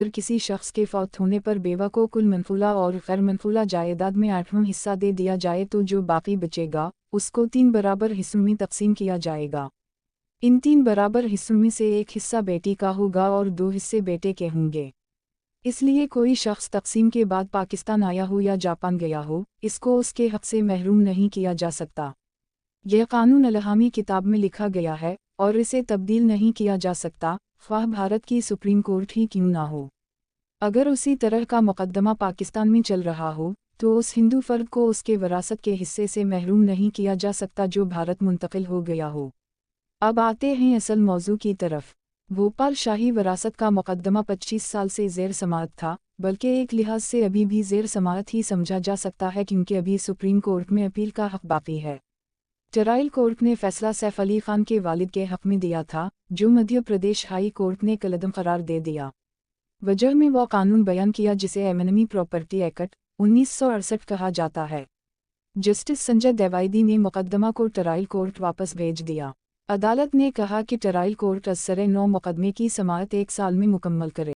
किसी शख्स के फौत होने पर बेवा को कुल मनफूला और गैर मनफूला जायदाद में 8वां हिस्सा दे दिया जाए तो जो बाकी बचेगा उसको 3 बराबर हिस्सों में तकसीम किया जाएगा। इन 3 बराबर हिस्सों में से एक हिस्सा बेटी का होगा और 2 हिस्से बेटे के होंगे। इसलिए कोई शख्स तकसीम के बाद पाकिस्तान आया हो या जापान गया हो, इसको उसके हक से महरूम नहीं किया जा सकता। यह कानून अलहामी किताब में लिखा गया है और इसे तब्दील नहीं किया जा सकता, ख्वाह भारत की सुप्रीम कोर्ट ही क्यों ना हो। अगर उसी तरह का मुकदमा पाकिस्तान में चल रहा हो तो उस हिंदू फर्द को उसके विरासत के हिस्से से महरूम नहीं किया जा सकता जो भारत मुंतकिल हो गया हो। अब आते हैं असल मौजू की तरफ। भोपाल शाही विरासत का मुकदमा 25 साल से ज़ेर समाअत था, बल्कि एक लिहाज से अभी भी ज़ेर समाअत ही समझा जा सकता है क्योंकि अभी सुप्रीम कोर्ट में अपील का हक बाकी है। ट्रायल कोर्ट ने फैसला सैफ अली खान के वालिद के हक में दिया था, जो मध्य प्रदेश हाई कोर्ट ने कलअदम करार दे दिया। वजह में वो कानून बयान किया जिसे एमिनमी प्रॉपर्टी एक्ट 1968 कहा जाता है। जस्टिस संजय देवाइदी ने मुकदमा को ट्रायल कोर्ट वापस भेज दिया। अदालत ने कहा कि ट्रायल कोर्ट असरे 9 मुकदमे की समाअत 1 साल में मुकम्मल करे।